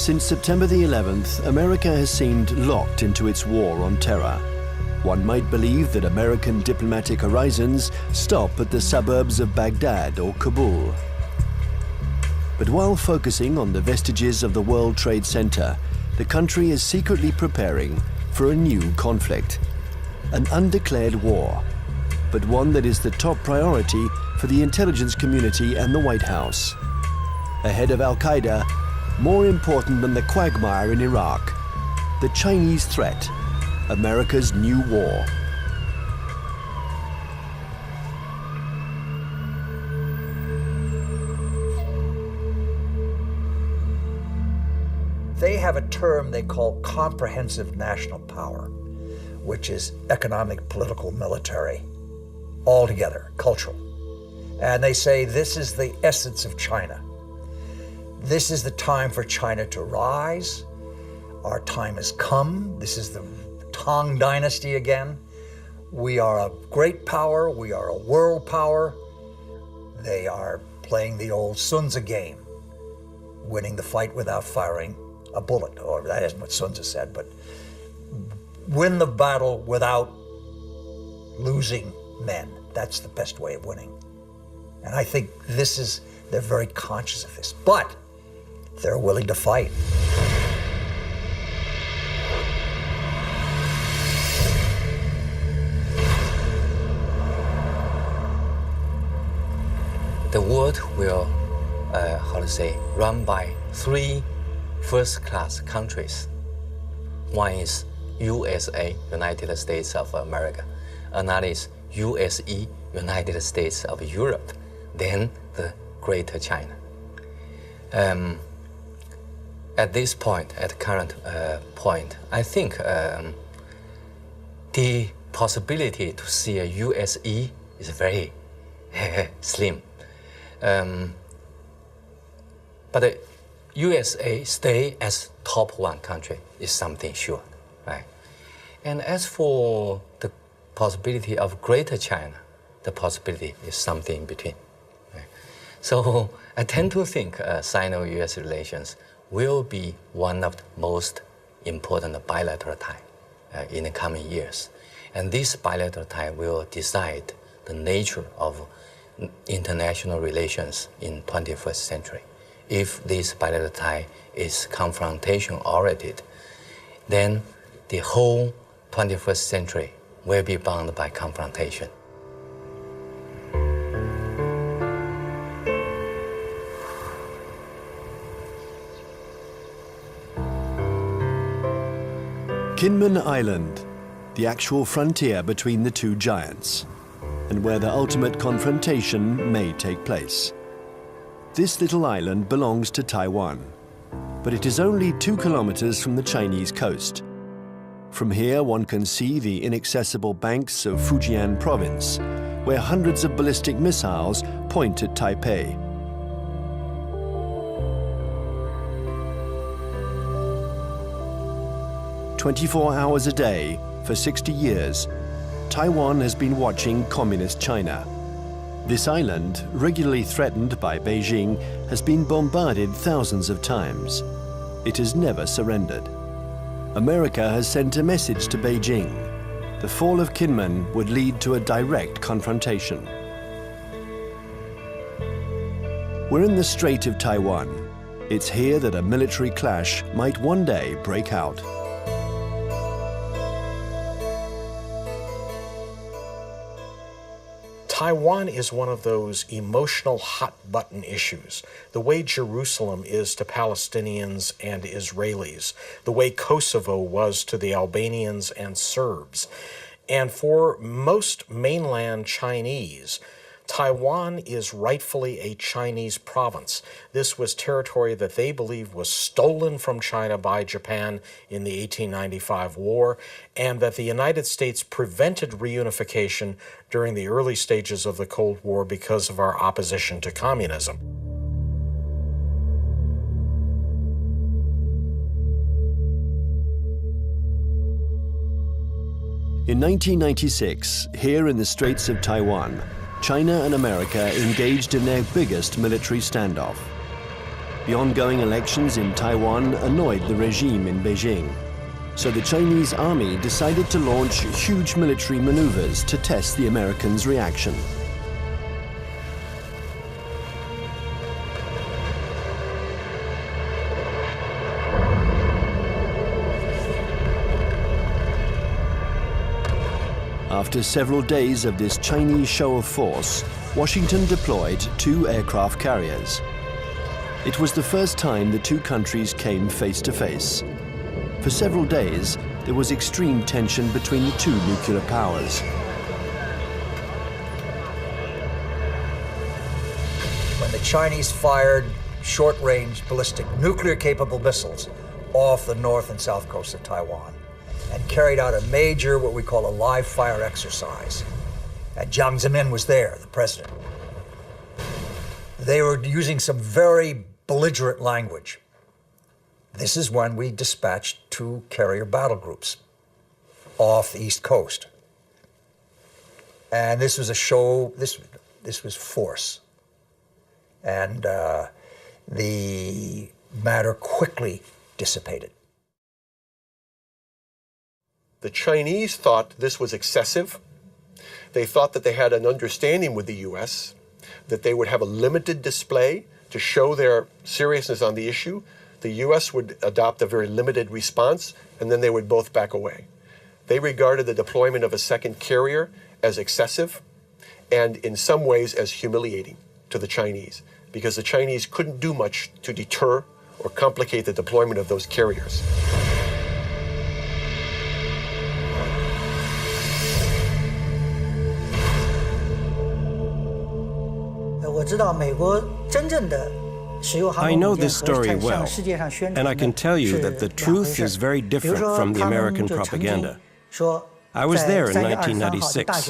Since September the 11th, America has seemed locked into its war on terror. One might believe that American diplomatic horizons stop at the suburbs of Baghdad or Kabul. But while focusing on the vestiges of the World Trade Center, the country is secretly preparing for a new conflict, an undeclared war, but one that is the top priority for the intelligence community and the White House. Ahead of Al-Qaeda, more important than the quagmire in Iraq, the Chinese threat, America's new war. They have a term they call comprehensive national power, which is economic, political, military, all together, cultural. And they say this is the essence of China. This is the time for China to rise. Our time has come. This is the Tang Dynasty again. We are a great power. We are a world power. They are playing the old Sun Tzu game, winning the fight without firing a bullet, or that isn't what Sun Tzu said, but win the battle without losing men. That's the best way of winning. And I think they're very conscious of this, but they're willing to fight. The world will, run by three first-class countries. One is USA, United States of America. Another is USE, United States of Europe. Then the Greater China. At this point, at the current point, I think the possibility to see a USE is very slim. But the USA stay as top one country is something sure, right? And as for the possibility of Greater China, the possibility is something in between. Right? So I tend to think Sino-US relations will be one of the most important bilateral ties in the coming years. And this bilateral tie will decide the nature of international relations in 21st century. If this bilateral tie is confrontation-oriented, then the whole 21st century will be bound by confrontation. Kinmen Island, the actual frontier between the two giants, and where the ultimate confrontation may take place. This little island belongs to Taiwan, but it is only 2 kilometers from the Chinese coast. From here, one can see the inaccessible banks of Fujian province, where hundreds of ballistic missiles point at Taipei. "24 hours a day for 60 years, Taiwan has been watching Communist China. This island, regularly threatened by Beijing, has been bombarded thousands of times. It has never surrendered. America has sent a message to Beijing. The fall of Kinmen would lead to a direct confrontation. We're in the Strait of Taiwan. It's here that a military clash might one day break out. Taiwan is one of those emotional hot-button issues, the way Jerusalem is to Palestinians and Israelis, the way Kosovo was to the Albanians and Serbs. And for most mainland Chinese, Taiwan is rightfully a Chinese province. This was territory that they believe was stolen from China by Japan in the 1895 war, and that the United States prevented reunification during the early stages of the Cold War because of our opposition to communism. In 1996, here in the Straits of Taiwan, China and America engaged in their biggest military standoff. The ongoing elections in Taiwan annoyed the regime in Beijing, so the Chinese army decided to launch huge military maneuvers to test the Americans' reaction. After several days of this Chinese show of force, Washington deployed 2 aircraft carriers. It was the first time the two countries came face to face. For several days, there was extreme tension between the two nuclear powers. When the Chinese fired short-range ballistic nuclear-capable missiles off the north and south coast of Taiwan and carried out a major, what we call a live-fire exercise. And Jiang Zemin was there, the president. They were using some very belligerent language. This is when we dispatched 2 carrier battle groups off the East Coast. And this was a show, this was force. And the matter quickly dissipated. The Chinese thought this was excessive. They thought that they had an understanding with the U.S., that they would have a limited display to show their seriousness on the issue. The U.S. would adopt a very limited response, and then they would both back away. They regarded the deployment of a second carrier as excessive and in some ways as humiliating to the Chinese, because the Chinese couldn't do much to deter or complicate the deployment of those carriers. I know this story well, and I can tell you that the truth is very different from the American propaganda. I was there in 1996.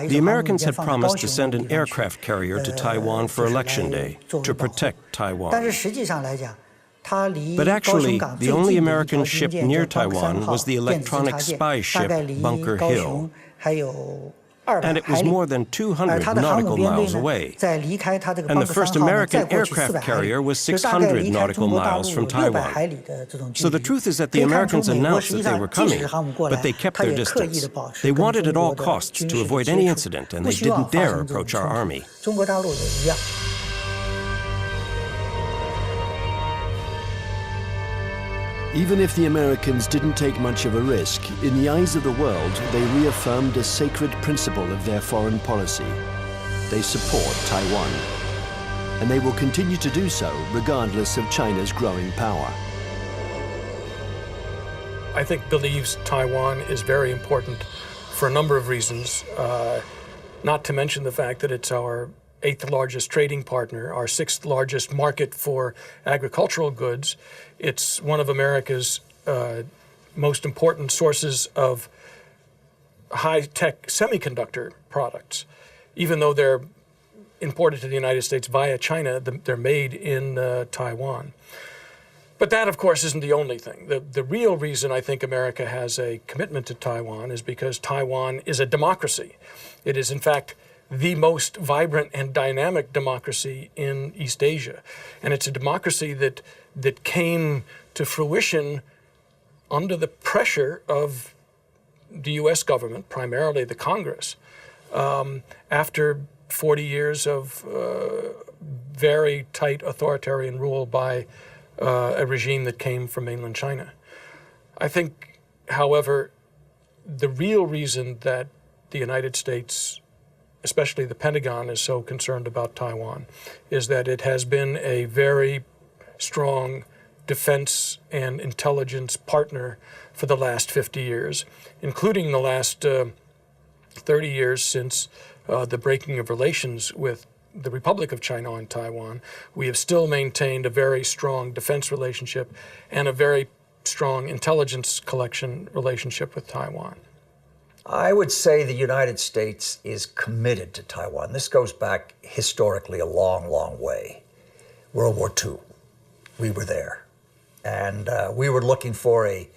The Americans had promised to send an aircraft carrier to Taiwan for Election Day to protect Taiwan. But actually, the only American ship near Taiwan was the electronic spy ship Bunker Hill. And it was more than 200 nautical miles away. And the first American aircraft carrier was 600 nautical miles from Taiwan. So the truth is that the Americans announced that they were coming, but they kept their distance. They wanted at all costs to avoid any incident, and they didn't dare approach our army. Even if the Americans didn't take much of a risk, in the eyes of the world, they reaffirmed a sacred principle of their foreign policy. They support Taiwan. And they will continue to do so, regardless of China's growing power. I think believes Taiwan is very important for a number of reasons, not to mention the fact that it's our 8th largest trading partner, our 6th largest market for agricultural goods. It's one of America's most important sources of high-tech semiconductor products. Even though they're imported to the United States via China, they're made in Taiwan. But that, of course, isn't the only thing. The real reason I think America has a commitment to Taiwan is because Taiwan is a democracy. It is, in fact, the most vibrant and dynamic democracy in East Asia. And it's a democracy that came to fruition under the pressure of the U.S. government, primarily the Congress, after 40 years of very tight authoritarian rule by a regime that came from mainland China. I think, however, the real reason that the United States, especially the Pentagon, is so concerned about Taiwan is that it has been a very strong defense and intelligence partner for the last 50 years, including the last 30 years since the breaking of relations with the Republic of China on Taiwan. We have still maintained a very strong defense relationship and a very strong intelligence collection relationship with Taiwan. I would say the United States is committed to Taiwan. This goes back historically a long, long way. World War II, we were there. And we were looking for a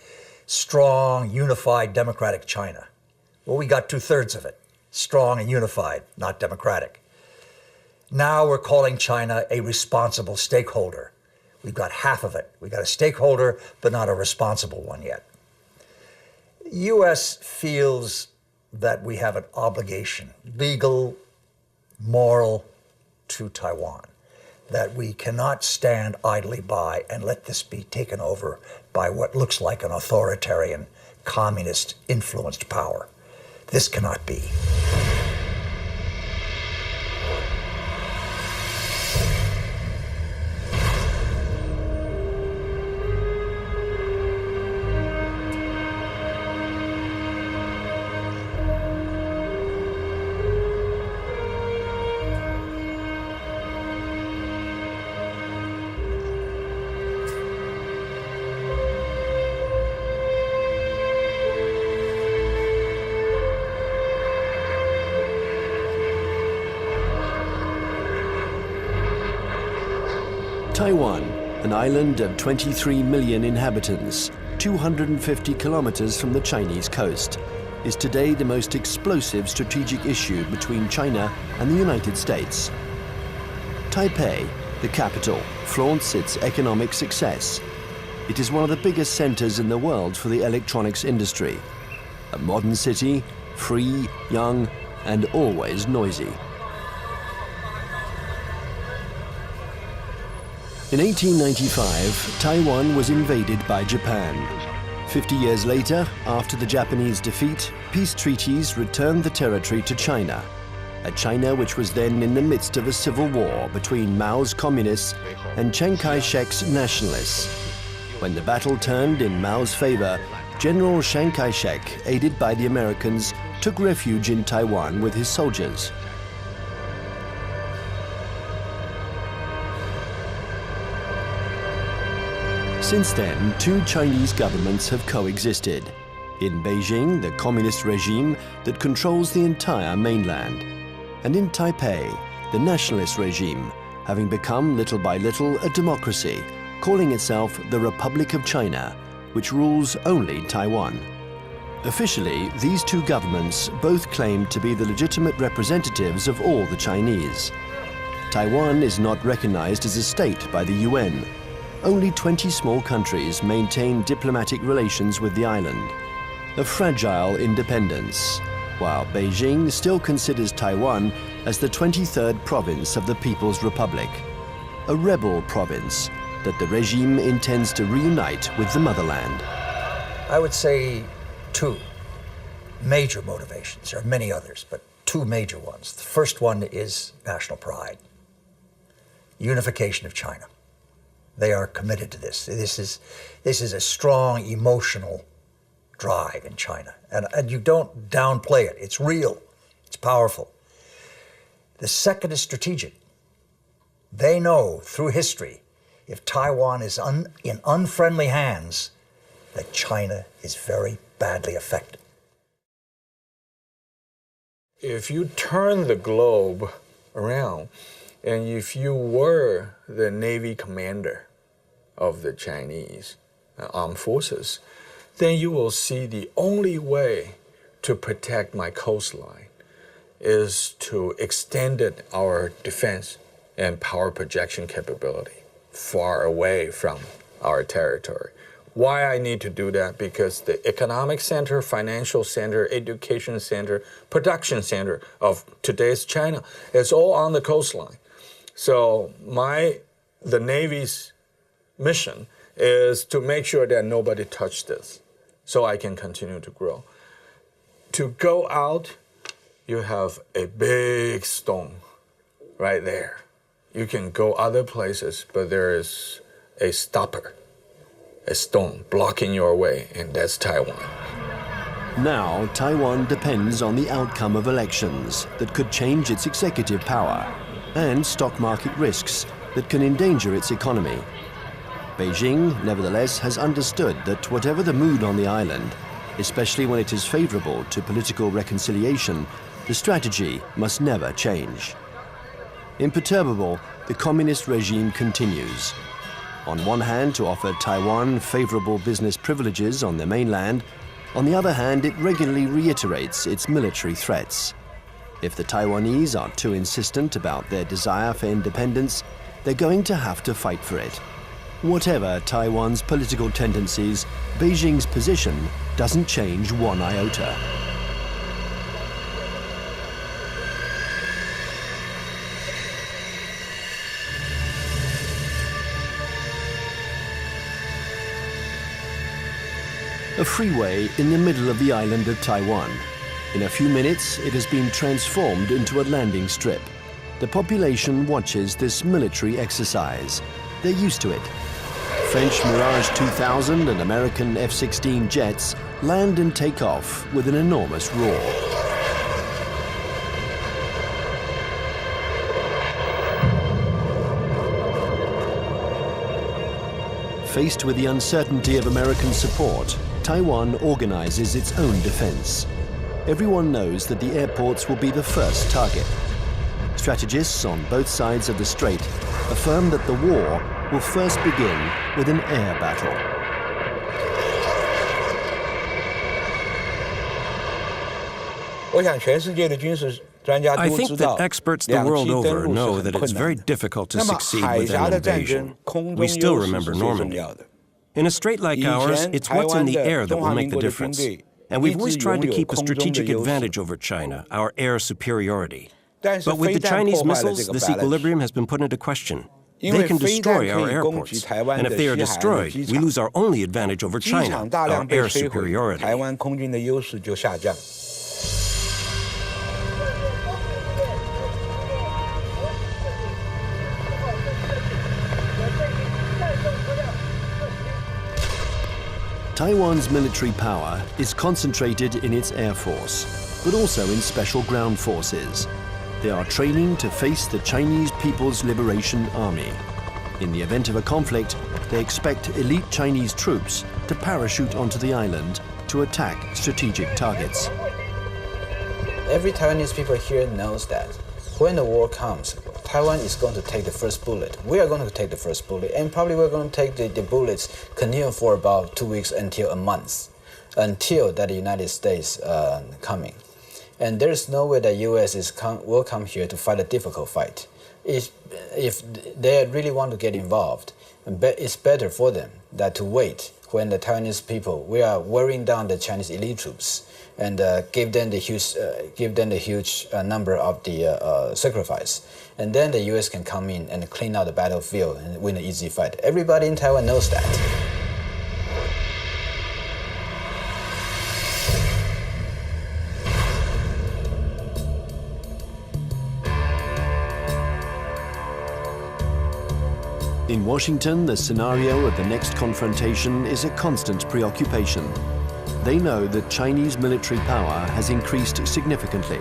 strong, unified, democratic China. Well, we got 2/3 of it. Strong and unified, not democratic. Now we're calling China a responsible stakeholder. We've got half of it. We've got a stakeholder, but not a responsible one yet. The U.S. feels that we have an obligation, legal, moral, to Taiwan, that we cannot stand idly by and let this be taken over by what looks like an authoritarian, communist-influenced power. This cannot be. Taiwan, an island of 23 million inhabitants, 250 kilometers from the Chinese coast, is today the most explosive strategic issue between China and the United States. Taipei, the capital, flaunts its economic success. It is one of the biggest centers in the world for the electronics industry. A modern city, free, young, and always noisy. In 1895, Taiwan was invaded by Japan. 50 years later, after the Japanese defeat, peace treaties returned the territory to China, a China which was then in the midst of a civil war between Mao's communists and Chiang Kai-shek's nationalists. When the battle turned in Mao's favor, General Chiang Kai-shek, aided by the Americans, took refuge in Taiwan with his soldiers. Since then, two Chinese governments have coexisted. In Beijing, the communist regime that controls the entire mainland. And in Taipei, the nationalist regime, having become little by little a democracy, calling itself the Republic of China, which rules only Taiwan. Officially, these two governments both claim to be the legitimate representatives of all the Chinese. Taiwan is not recognized as a state by the UN. Only 20 small countries maintain diplomatic relations with the island. A fragile independence, while Beijing still considers Taiwan as the 23rd province of the People's Republic, a rebel province that the regime intends to reunite with the motherland. I would say two major motivations. There are many others, but two major ones. The first one is national pride, unification of China. They are committed to this. This is a strong emotional drive in China. And you don't downplay it. It's real. It's powerful. The second is strategic. They know through history, if Taiwan is in unfriendly hands, that China is very badly affected. If you turn the globe around, and if you were the Navy commander of the Chinese armed forces, then you will see the only way to protect my coastline is to extend our defense and power projection capability far away from our territory. Why I need to do that? Because the economic center, financial center, education center, production center of today's China is all on the coastline. So the Navy's mission is to make sure that nobody touched this so I can continue to grow. To go out, you have a big stone right there. You can go other places, but there is a stopper, a stone blocking your way, and that's Taiwan. Now, Taiwan depends on the outcome of elections that could change its executive power and stock market risks that can endanger its economy. Beijing, nevertheless, has understood that whatever the mood on the island, especially when it is favorable to political reconciliation, the strategy must never change. Imperturbable, the communist regime continues. On one hand, to offer Taiwan favorable business privileges on the mainland. On the other hand, it regularly reiterates its military threats. If the Taiwanese are too insistent about their desire for independence, they're going to have to fight for it. Whatever Taiwan's political tendencies, Beijing's position doesn't change one iota. A freeway in the middle of the island of Taiwan. In a few minutes, it has been transformed into a landing strip. The population watches this military exercise. They're used to it. French Mirage 2000 and American F-16 jets land and take off with an enormous roar. Faced with the uncertainty of American support, Taiwan organizes its own defense. Everyone knows that the airports will be the first target. Strategists on both sides of the strait affirm that the war will first begin with an air battle. I think that experts the world over know that it's very difficult to succeed with an invasion. We still remember Normandy. In a strait like ours, it's what's in the air that will make the difference. And we've always tried to keep a strategic advantage over China, our air superiority. But with the Chinese missiles, this equilibrium has been put into question. They can destroy our airports, and if they are destroyed, we lose our only advantage over China, our air superiority. Taiwan's military power is concentrated in its air force, but also in special ground forces. They are training to face the Chinese People's Liberation Army. In the event of a conflict, they expect elite Chinese troops to parachute onto the island to attack strategic targets. Every Taiwanese people here knows that when the war comes, Taiwan is going to take the first bullet. We are going to take the first bullet, and probably we're going to take the bullets continue for about 2 weeks until a month, until that the United States coming. And there's no way that U.S. will come here to fight a difficult fight. If they really want to get involved, it's better for them that to wait when the Taiwanese people, we are wearing down the Chinese elite troops and give them the huge number of the sacrifice. And then the U.S. can come in and clean out the battlefield and win an easy fight. Everybody in Taiwan knows that. In Washington, the scenario of the next confrontation is a constant preoccupation. They know that Chinese military power has increased significantly,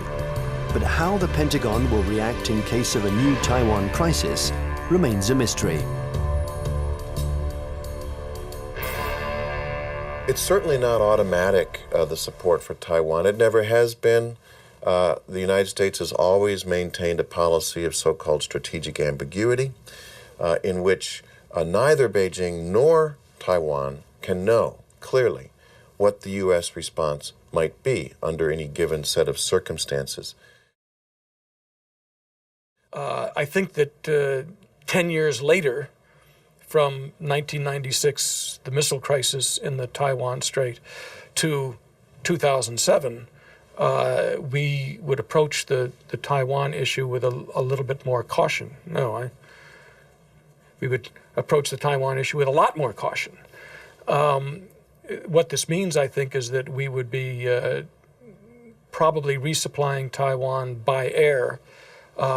but how the Pentagon will react in case of a new Taiwan crisis remains a mystery. It's certainly not automatic, the support for Taiwan. It never has been. The United States has always maintained a policy of so-called strategic ambiguity, in which neither Beijing nor Taiwan can know clearly what the U.S. response might be under any given set of circumstances. I think that 10 years later, from 1996, the missile crisis in the Taiwan Strait, to 2007, we would approach the Taiwan issue with a little bit more caution. We would approach the Taiwan issue with a lot more caution. What this means, I think, is that we would be probably resupplying Taiwan by air.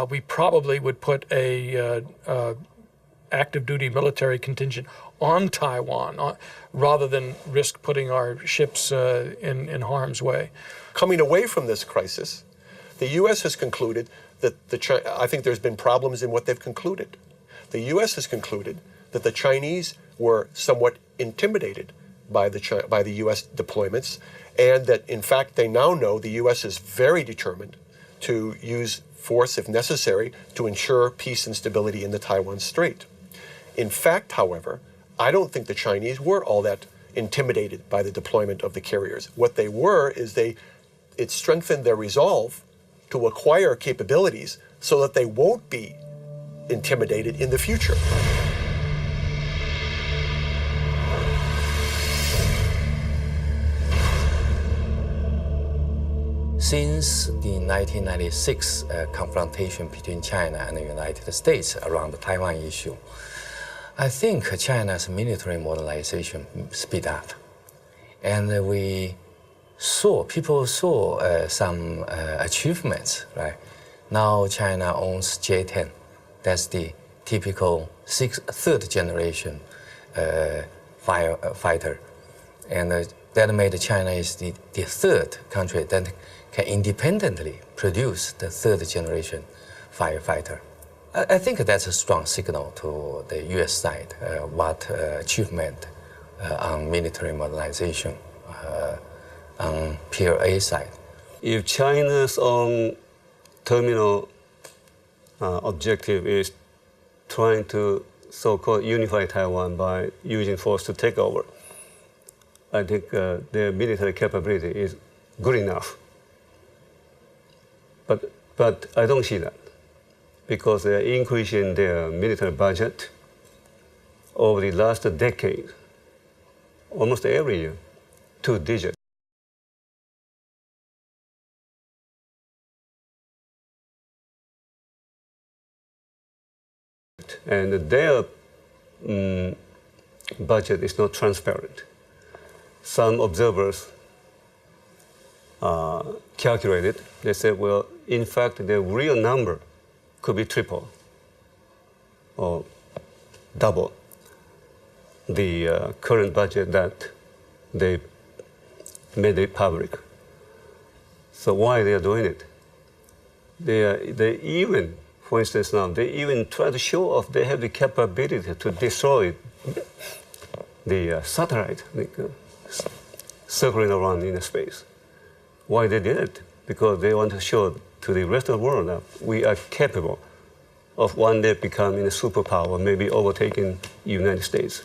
We probably would put a active duty military contingent on Taiwan rather than risk putting our ships in harm's way. Coming away from this crisis, the U.S. has concluded that I think there's been problems in what they've concluded. The U.S. has concluded that the Chinese were somewhat intimidated by the U.S. deployments, and that in fact they now know the U.S. is very determined to use force if necessary to ensure peace and stability in the Taiwan Strait. In fact, however, I don't think the Chinese were all that intimidated by the deployment of the carriers. What they were is it strengthened their resolve to acquire capabilities so that they won't be intimidated in the future. Since the 1996 confrontation between China and the United States around the Taiwan issue, I think China's military modernization speed up. And people saw some achievements, right? Now China owns J-10. That's the typical third generation fighter. And that made China is the third country that can independently produce the third generation firefighter. I think that's a strong signal to the US side, what achievement on military modernization on PLA side. If China's own terminal objective is trying to so-called unify Taiwan by using force to take over, I think their military capability is good enough. But I don't see that, because they're increasing their military budget over the last decade, almost every year, 2 digits. And their budget is not transparent. Some observers calculated, they said, well, in fact, the real number could be triple or double the current budget that they made it public. So why they are doing it? They even, for instance now, they even try to show off they have the capability to destroy the satellite circling around in space. Why they did it? Because they want to show to the rest of the world that we are capable of one day becoming a superpower, maybe overtaking the United States.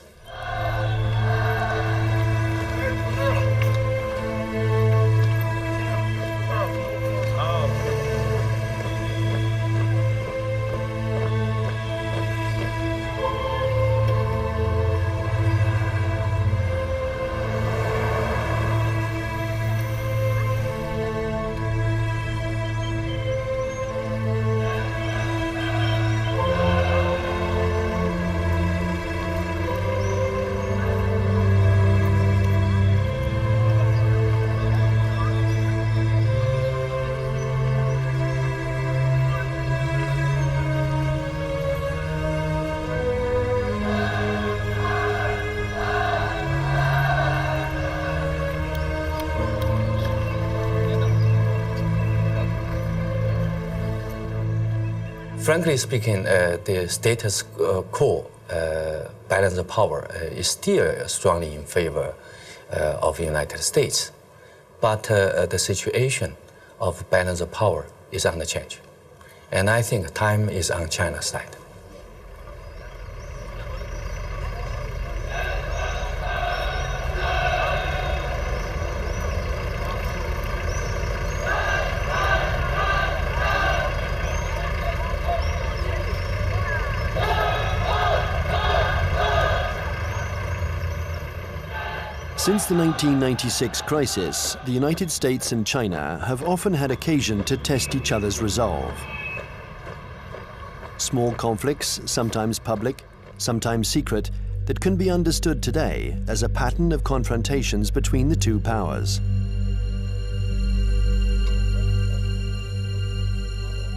Frankly speaking, the status quo balance of power is still strongly in favor of the United States. But the situation of balance of power is under change. And I think time is on China's side. Since the 1996 crisis, the United States and China have often had occasion to test each other's resolve. Small conflicts, sometimes public, sometimes secret, that can be understood today as a pattern of confrontations between the two powers.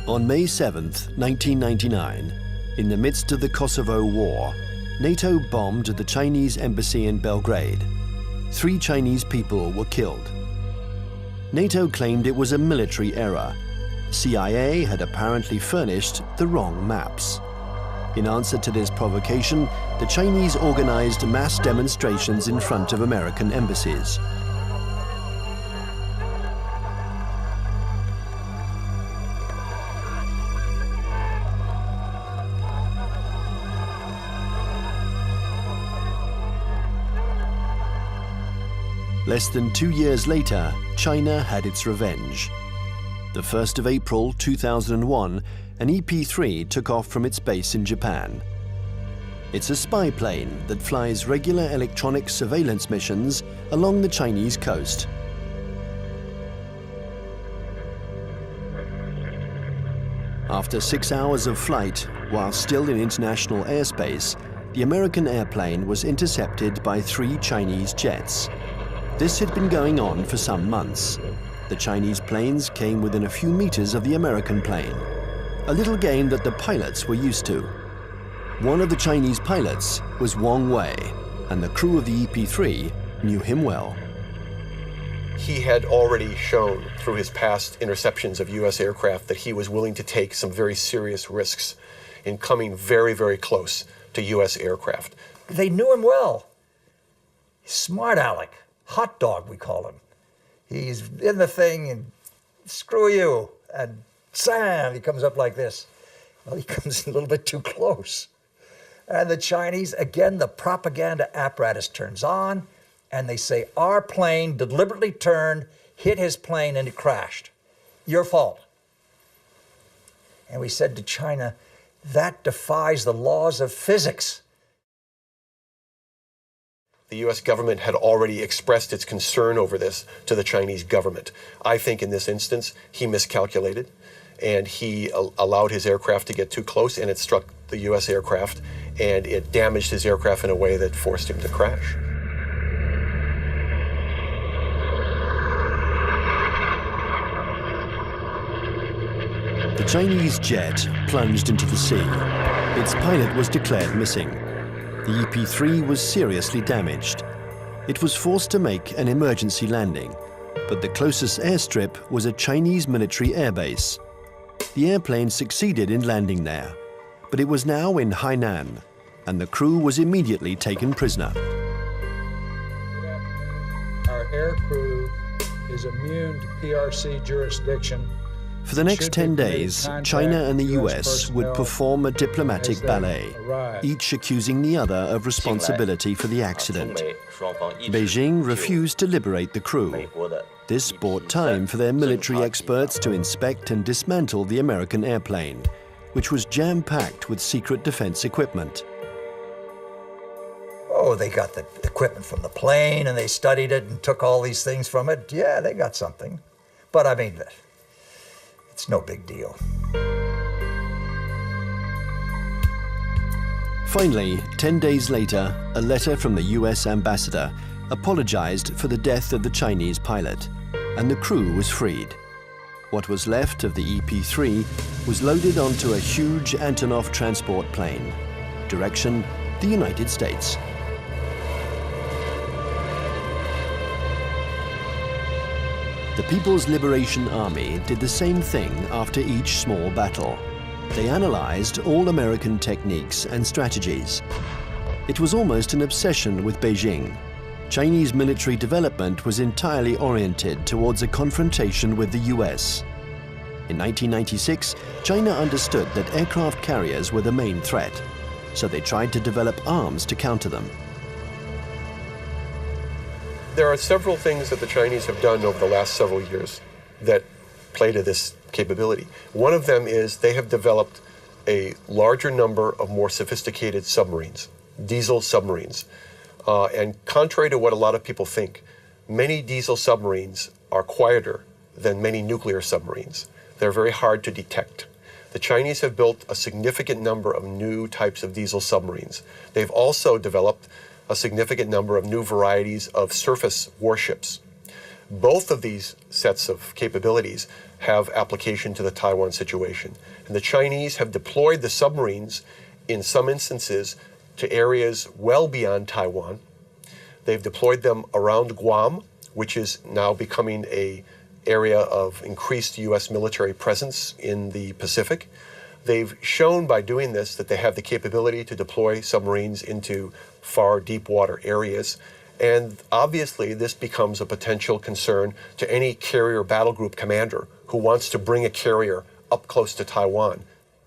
On May 7th, 1999, in the midst of the Kosovo War, NATO bombed the Chinese embassy in Belgrade. 3 Chinese people were killed. NATO claimed it was a military error. CIA had apparently furnished the wrong maps. In answer to this provocation, the Chinese organized mass demonstrations in front of American embassies. Less than 2 years later, China had its revenge. The 1st of April 2001, an EP-3 took off from its base in Japan. It's a spy plane that flies regular electronic surveillance missions along the Chinese coast. After 6 hours of flight, while still in international airspace, the American airplane was intercepted by 3 Chinese jets. This had been going on for some months. The Chinese planes came within a few meters of the American plane, a little game that the pilots were used to. One of the Chinese pilots was Ww3, and the crew of the EP-3 knew him well. He had already shown through his past interceptions of U.S. aircraft that he was willing to take some very serious risks in coming very, very close to U.S. aircraft. They knew him well. Smart Alec, hot dog we call him. He's in the thing and screw you, and Sam, he comes up like this. Well, he comes a little bit too close. And the Chinese, again, the propaganda apparatus turns on, and they say, our plane deliberately turned, hit his plane, and it crashed. Your fault. And we said to China, that defies the laws of physics. The U.S. government had already expressed its concern over this to the Chinese government. I think in this instance, he miscalculated, and he allowed his aircraft to get too close, and it struck the U.S. aircraft, and it damaged his aircraft in a way that forced him to crash. The Chinese jet plunged into the sea. Its pilot was declared missing. The EP-3 was seriously damaged. It was forced to make an emergency landing, but the closest airstrip was a Chinese military airbase. The airplane succeeded in landing there, but it was now in Hainan, and the crew was immediately taken prisoner. Our air crew is immune to PRC jurisdiction. For the next 10 days, China and the US would perform a diplomatic ballet, each accusing the other of responsibility for the accident. Beijing refused to liberate the crew. This bought time for their military experts to inspect and dismantle the American airplane, which was jam-packed with secret defense equipment. Oh, they got the equipment from the plane, and they studied it and took all these things from it. Yeah, they got something. But I mean, it's no big deal. Finally, 10 days later, a letter from the US ambassador apologized for the death of the Chinese pilot, and the crew was freed. What was left of the EP-3 was loaded onto a huge Antonov transport plane. Direction, the United States. The People's Liberation Army did the same thing after each small battle. They analyzed all American techniques and strategies. It was almost an obsession with Beijing. Chinese military development was entirely oriented towards a confrontation with the US. In 1996, China understood that aircraft carriers were the main threat, so they tried to develop arms to counter them. There are several things that the Chinese have done over the last several years that play to this capability. One of them is they have developed a larger number of more sophisticated submarines, diesel submarines. And contrary to what a lot of people think, many diesel submarines are quieter than many nuclear submarines. They're very hard to detect. The Chinese have built a significant number of new types of diesel submarines. They've also developed a significant number of new varieties of surface warships. Both of these sets of capabilities have application to the Taiwan situation. And the Chinese have deployed the submarines in some instances to areas well beyond Taiwan. They've deployed them around Guam, which is now becoming an area of increased U.S. military presence in the Pacific. They've shown by doing this that they have the capability to deploy submarines into far deep water areas. And obviously, this becomes a potential concern to any carrier battle group commander who wants to bring a carrier up close to Taiwan.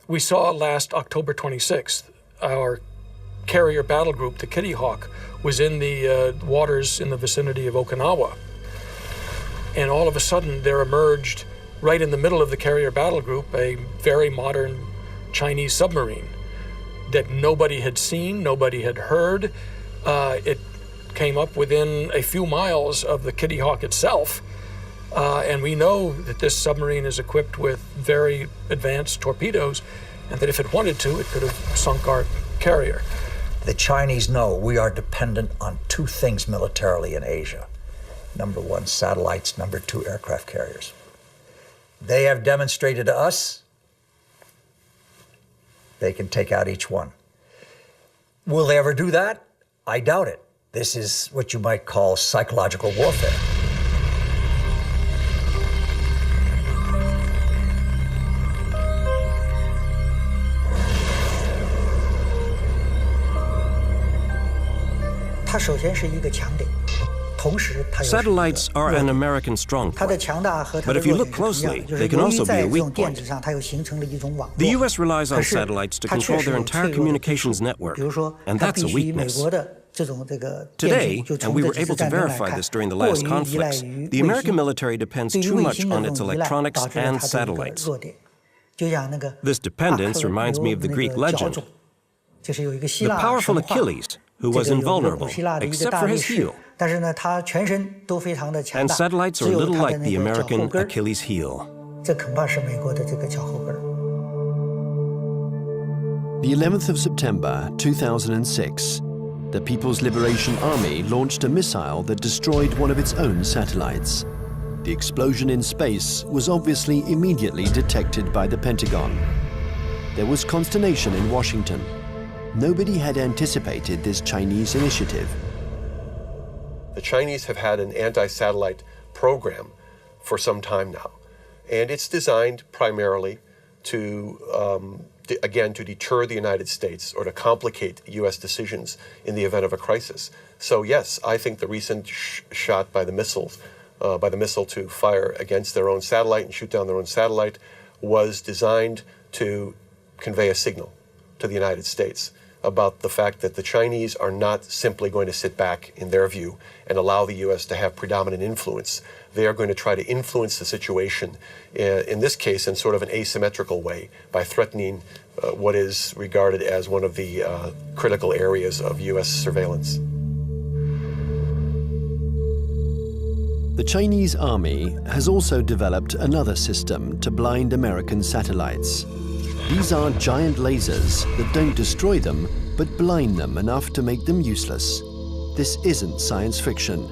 We saw last October 26th, our carrier battle group, the Kitty Hawk, was in the waters in the vicinity of Okinawa. And all of a sudden, there emerged right in the middle of the carrier battle group, a very modern Chinese submarine that nobody had seen, nobody had heard. It came up within a few miles of the Kitty Hawk itself. And we know that this submarine is equipped with very advanced torpedoes, and that if it wanted to, it could have sunk our carrier. The Chinese know we are dependent on two things militarily in Asia. Number one, satellites. Number two, aircraft carriers. They have demonstrated to us they can take out each one. Will they ever do that? I doubt it. This is what you might call psychological warfare. Satellites are an American strong point. But if you look closely, they can also be a weak point. The U.S. relies on satellites to control their entire communications network, and that's a weakness. Today, and we were able to verify this during the last conflicts, the American military depends too much on its electronics and satellites. This dependence reminds me of the Greek legend. The powerful Achilles, who was invulnerable, except for his heel. And satellites are a little like the American Achilles heel. The 11th of September 2006, the People's Liberation Army launched a missile that destroyed one of its own satellites. The explosion in space was obviously immediately detected by the Pentagon. There was consternation in Washington. Nobody had anticipated this Chinese initiative. The Chinese have had an anti-satellite program for some time now, and it's designed primarily to, again, to deter the United States or to complicate U.S. decisions in the event of a crisis. So yes, I think the recent shot by the missile to fire against their own satellite and shoot down their own satellite was designed to convey a signal to the United States about the fact that the Chinese are not simply going to sit back, in their view, and allow the U.S. to have predominant influence. They are going to try to influence the situation, in this case, in sort of an asymmetrical way, by threatening what is regarded as one of the critical areas of U.S. surveillance. The Chinese army has also developed another system to blind American satellites. These are giant lasers that don't destroy them, but blind them enough to make them useless. This isn't science fiction,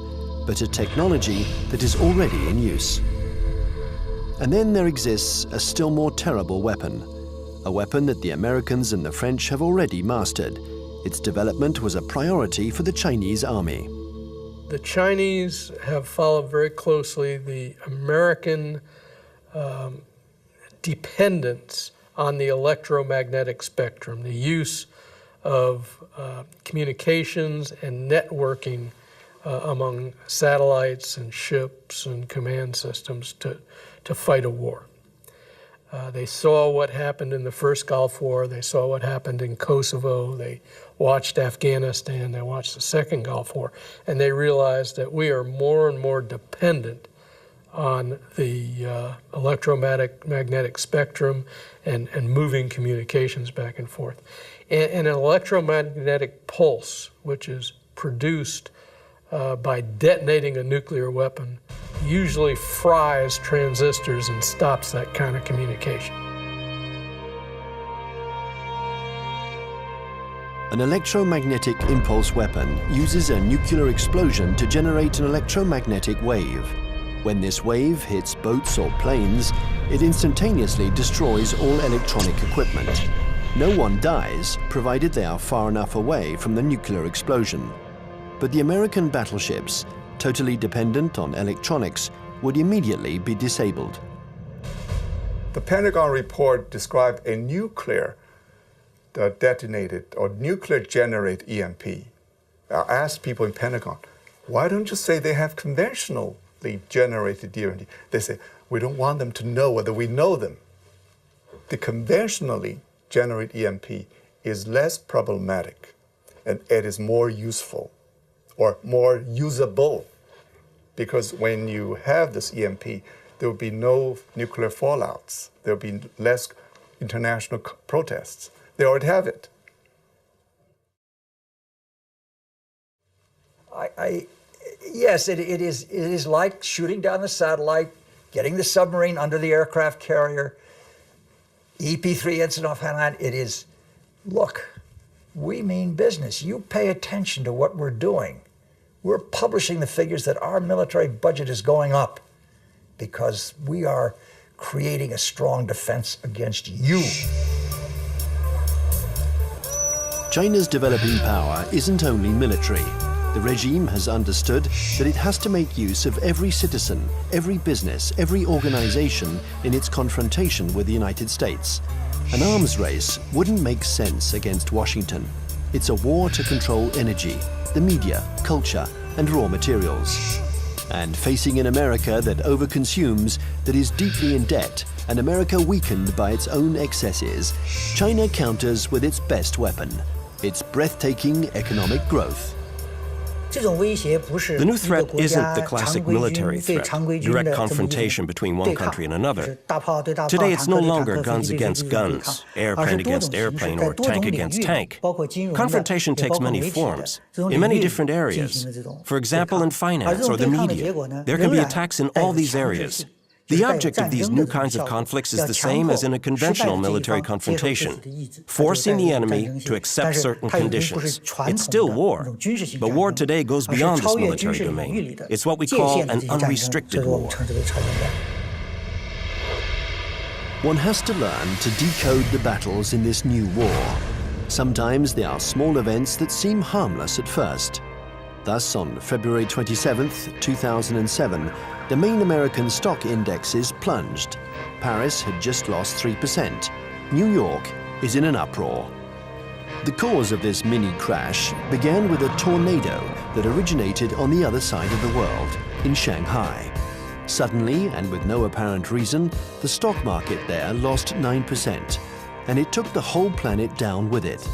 but a technology that is already in use. And then there exists a still more terrible weapon, a weapon that the Americans and the French have already mastered. Its development was a priority for the Chinese army. The Chinese have followed very closely the American dependence on the electromagnetic spectrum, the use of communications and networking among satellites and ships and command systems to fight a war. They saw what happened in the first Gulf War, they saw what happened in Kosovo, they watched Afghanistan, they watched the second Gulf War, and they realized that we are more and more dependent on the electromagnetic spectrum and moving communications back and forth. And an electromagnetic pulse, which is produced by detonating a nuclear weapon, usually fries transistors and stops that kind of communication. An electromagnetic impulse weapon uses a nuclear explosion to generate an electromagnetic wave. When this wave hits boats or planes, it instantaneously destroys all electronic equipment. No one dies, provided they are far enough away from the nuclear explosion. But the American battleships, totally dependent on electronics, would immediately be disabled. The Pentagon report described a nuclear detonated or nuclear generated EMP. I asked people in Pentagon, why don't you say they have conventionally generated EMP? They say, we don't want them to know whether we know them. The conventionally generated EMP is less problematic and it is more useful or more usable, because when you have this EMP, there will be no nuclear fallouts. There will be less international protests. They already have it. Yes, it is like shooting down the satellite, getting the submarine under the aircraft carrier, EP3 incident off Hainan. It is, look, we mean business. You pay attention to what we're doing. We're publishing the figures that our military budget is going up because we are creating a strong defense against you. China's developing power isn't only military. The regime has understood that it has to make use of every citizen, every business, every organization in its confrontation with the United States. An arms race wouldn't make sense against Washington. It's a war to control energy, the media, culture, and raw materials. And facing an America that overconsumes, that is deeply in debt, an America weakened by its own excesses, China counters with its best weapon, its breathtaking economic growth. The new threat isn't the classic military threat, direct confrontation between one country and another. Today, it's no longer guns against guns, airplane against airplane, or tank against tank. Confrontation takes many forms, in many different areas. For example, in finance or the media, there can be attacks in all these areas. The object of these new kinds of conflicts is the same as in a conventional military confrontation, forcing the enemy to accept certain conditions. It's still war, but war today goes beyond this military domain. It's what we call an unrestricted war. One has to learn to decode the battles in this new war. Sometimes they are small events that seem harmless at first. Thus, on February 27, 2007, the main American stock indexes plunged. Paris had just lost 3%. New York is in an uproar. The cause of this mini crash began with a tornado that originated on the other side of the world, in Shanghai. Suddenly, and with no apparent reason, the stock market there lost 9%, and it took the whole planet down with it.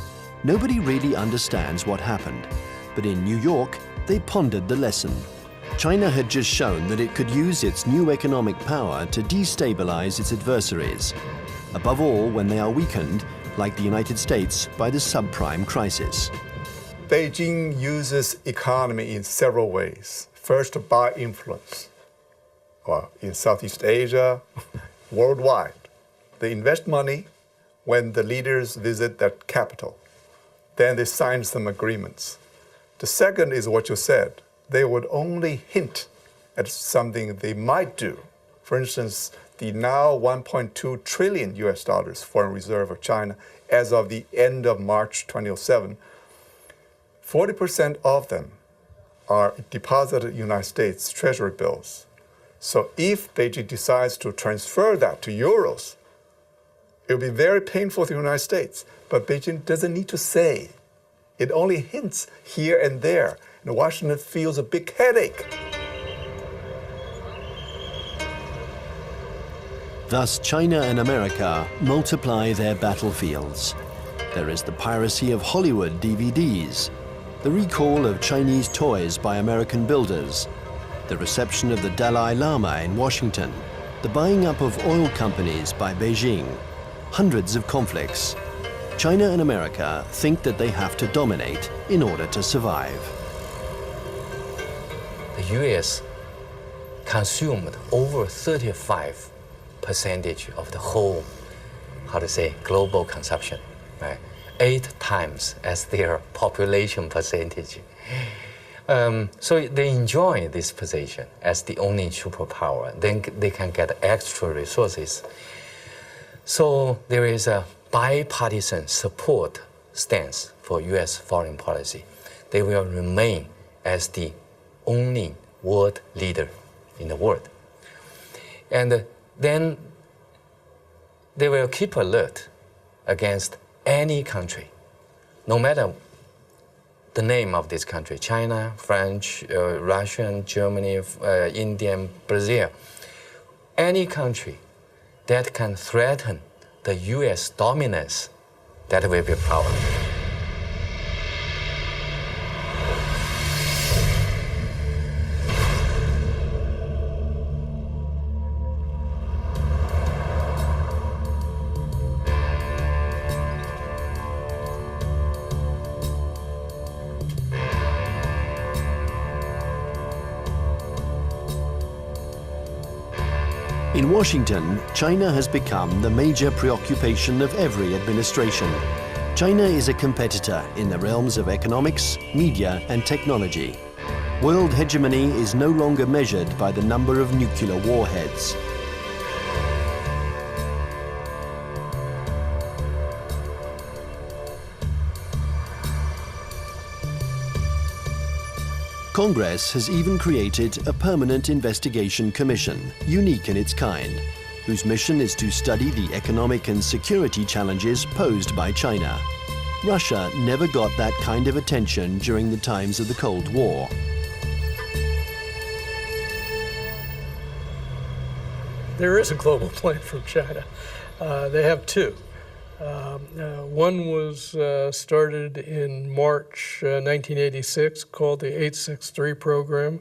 Nobody really understands what happened, but in New York, they pondered the lesson. China had just shown that it could use its new economic power to destabilize its adversaries, above all when they are weakened, like the United States, by the subprime crisis. Beijing uses economy in several ways. First, by influence. Well, in Southeast Asia, worldwide. They invest money when the leaders visit their capital. Then they sign some agreements. The second is what you said. They would only hint at something they might do. For instance, the now 1.2 trillion US dollars foreign reserve of China as of the end of March 2007, 40% of them are deposited in United States Treasury bills. So if Beijing decides to transfer that to euros, it will be very painful to the United States. But Beijing doesn't need to say. It only hints here and there. And Washington feels a big headache. Thus, China and America multiply their battlefields. There is the piracy of Hollywood DVDs, the recall of Chinese toys by American builders, the reception of the Dalai Lama in Washington, the buying up of oil companies by Beijing, hundreds of conflicts. China and America think that they have to dominate in order to survive. The U.S. consumed over 35% of the whole, global consumption, right? 8 times as their population percentage. So they enjoy this position as the only superpower. Then they can get extra resources. So there is a bipartisan support stance for U.S. foreign policy. They will remain as the only world leader in the world. And then they will keep alert against any country, no matter the name of this country, China, French, Russian, Germany, India, Brazil, any country that can threaten the U.S. dominance, that will be a problem. In Washington, China has become the major preoccupation of every administration. China is a competitor in the realms of economics, media, and technology. World hegemony is no longer measured by the number of nuclear warheads. Congress has even created a permanent investigation commission, unique in its kind, whose mission is to study the economic and security challenges posed by China. Russia never got that kind of attention during the times of the Cold War. There is a global plan from China. They have two. One was started in March 1986, called the 863 program,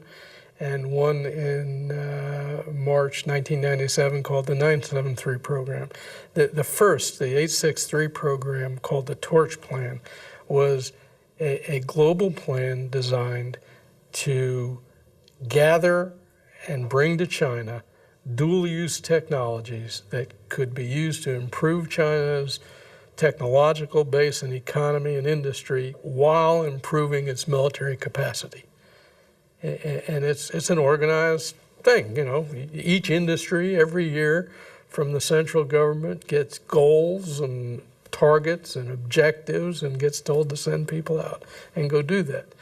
and one in March 1997 called the 973 program. The first, the 863 program, called the Torch Plan, was a global plan designed to gather and bring to China dual-use technologies that could be used to improve China's technological base and economy and industry while improving its military capacity. And it's an organized thing, you know. Each industry every year from the central government gets goals and targets and objectives and gets told to send people out and go do that.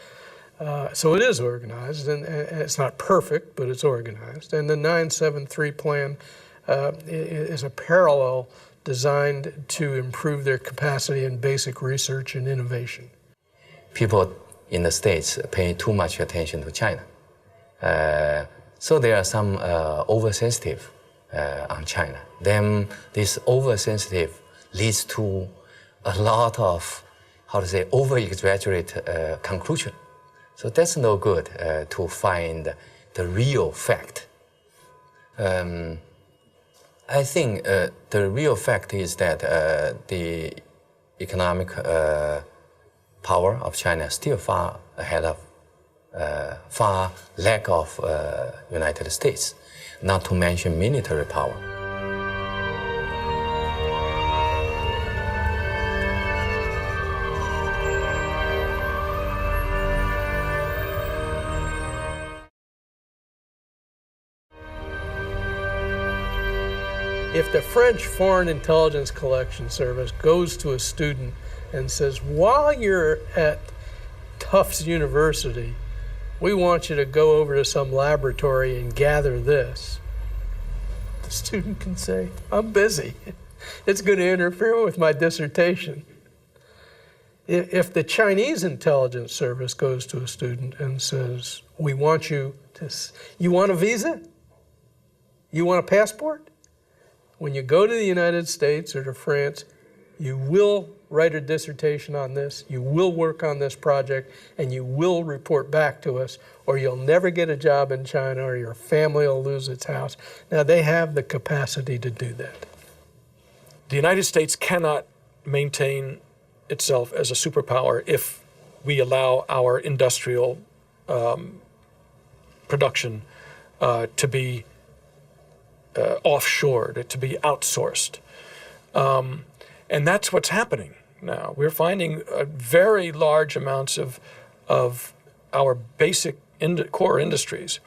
So it is organized, and it's not perfect, but it's organized. And the 973 plan is a parallel designed to improve their capacity in basic research and innovation. People in the States pay too much attention to China. So there are some oversensitive on China. Then this oversensitive leads to a lot of, over-exaggerate conclusion. So that's no good to find the real fact. I think the real fact is that the economic power of China is still far ahead of, far lack of United States, not to mention military power. If the French Foreign Intelligence Collection Service goes to a student and says, while you're at Tufts University, we want you to go over to some laboratory and gather this, the student can say, I'm busy. It's going to interfere with my dissertation. If the Chinese intelligence service goes to a student and says, we want you to, you want a visa? You want a passport? When you go to the United States or to France, you will write a dissertation on this, you will work on this project, and you will report back to us, or you'll never get a job in China, or your family will lose its house. Now, they have the capacity to do that. The United States cannot maintain itself as a superpower if we allow our industrial production to be offshored, to be outsourced. And that's what's happening now. We're finding very large amounts of our basic core industries.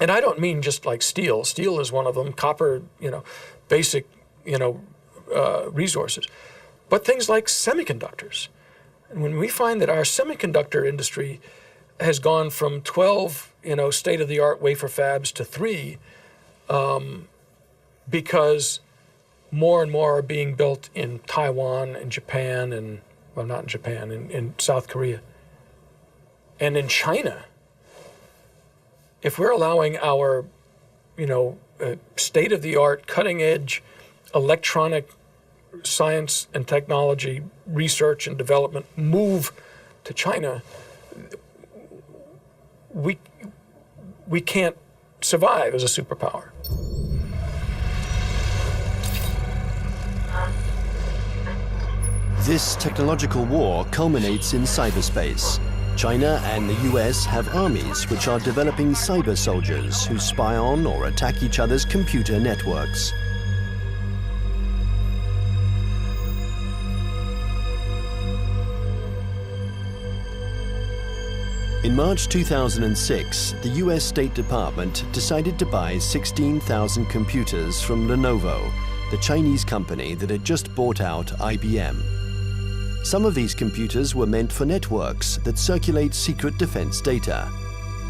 And I don't mean just like steel. Steel is one of them, copper, basic, resources. But things like semiconductors. And when we find that our semiconductor industry has gone from 12, state-of-the-art wafer fabs to 3, because more and more are being built in Taiwan and Japan and, well, not in Japan, in South Korea. And in China, if we're allowing our, state-of-the-art, cutting-edge electronic science and technology research and development move to China, we can't survive as a superpower. This technological war culminates in cyberspace. China and the US have armies which are developing cyber soldiers who spy on or attack each other's computer networks. In March 2006, the US State Department decided to buy 16,000 computers from Lenovo, the Chinese company that had just bought out IBM. Some of these computers were meant for networks that circulate secret defense data.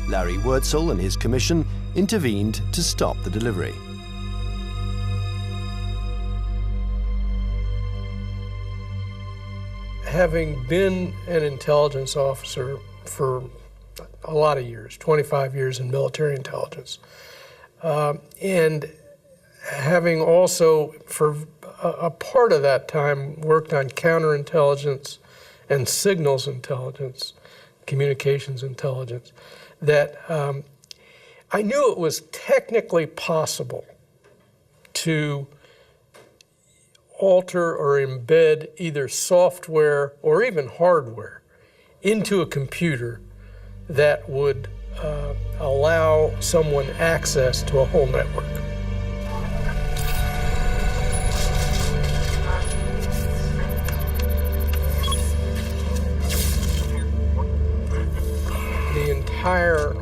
Larry Wurtzel and his commission intervened to stop the delivery. Having been an intelligence officer for a lot of years, 25 years in military intelligence, and having also for a part of that time worked on counterintelligence and signals intelligence, communications intelligence, that I knew it was technically possible to alter or embed either software or even hardware into a computer that would allow someone access to a whole network. The entire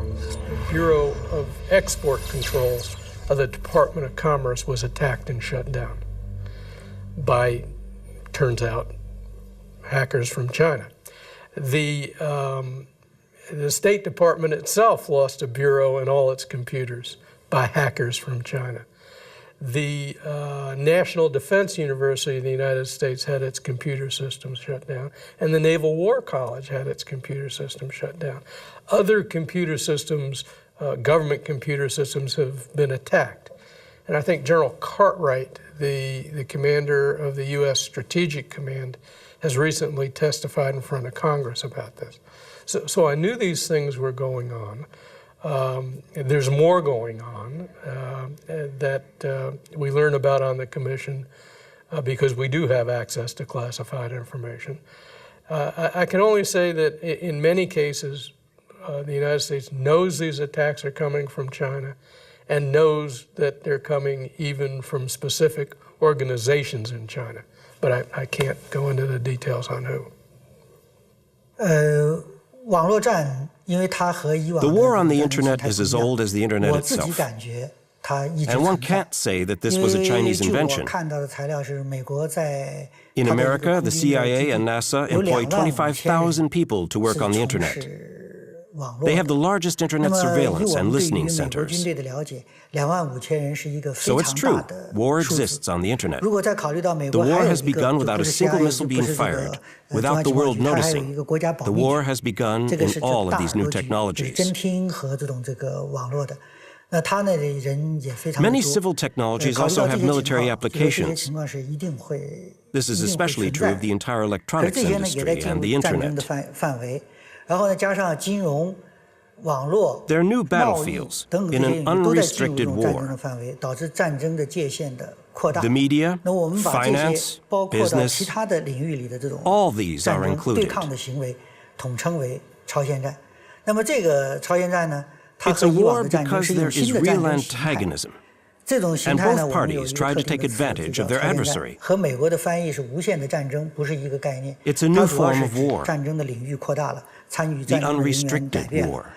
Bureau of Export Controls of the Department of Commerce was attacked and shut down by, turns out, hackers from China. The State Department itself lost a bureau and all its computers by hackers from China. The National Defense University of the United States had its computer systems shut down, and the Naval War College had its computer system shut down. Other computer systems, government computer systems, have been attacked. And I think General Cartwright, the commander of the U.S. Strategic Command, has recently testified in front of Congress about this. So I knew these things were going on. There's more going on that we learn about on the Commission because we do have access to classified information. I can only say that in many cases, the United States knows these attacks are coming from China and knows that they're coming even from specific organizations in China. But I can't go into the details on who. The war on the internet is as old as the internet itself. And one can't say that this was a Chinese invention. In America, the CIA and NASA employ 25,000 people to work on the internet. They have the largest internet surveillance and listening centers. So it's true, war exists on the internet. The war has begun without a single missile being fired, without the world noticing. The war has begun in all of these new technologies. Many civil technologies also have military applications. This is especially true of the entire electronics industry and the internet. They're new battlefields in an unrestricted war. The media, finance, business, all these are included. It's a war because there is real antagonism, and both parties try to take advantage of their adversary. It's a new form of war, the unrestricted war.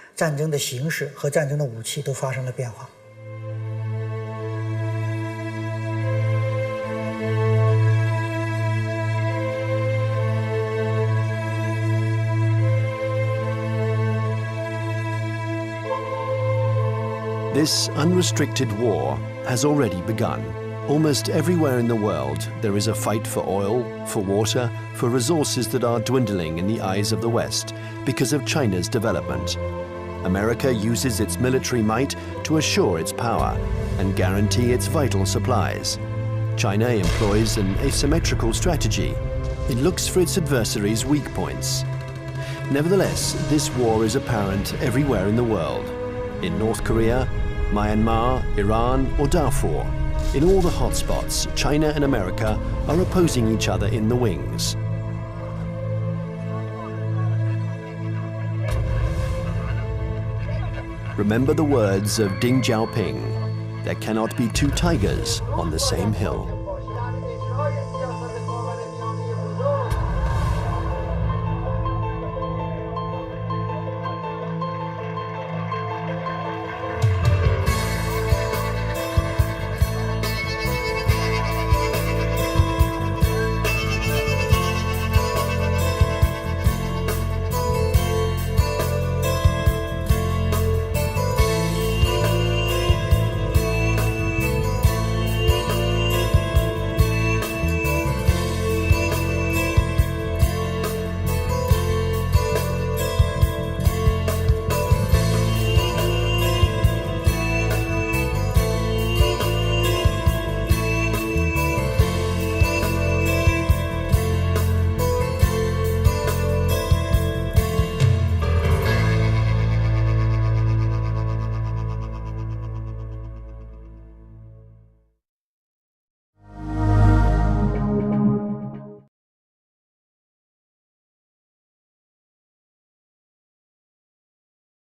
This unrestricted war has already begun. Almost everywhere in the world, there is a fight for oil, for water, for resources that are dwindling in the eyes of the West because of China's development. America uses its military might to assure its power and guarantee its vital supplies. China employs an asymmetrical strategy. It looks for its adversaries' weak points. Nevertheless, this war is apparent everywhere in the world. In North Korea, Myanmar, Iran, or Darfur, in all the hotspots, China and America are opposing each other in the wings. remember the words of Deng Xiaoping: there cannot be two tigers on the same hill.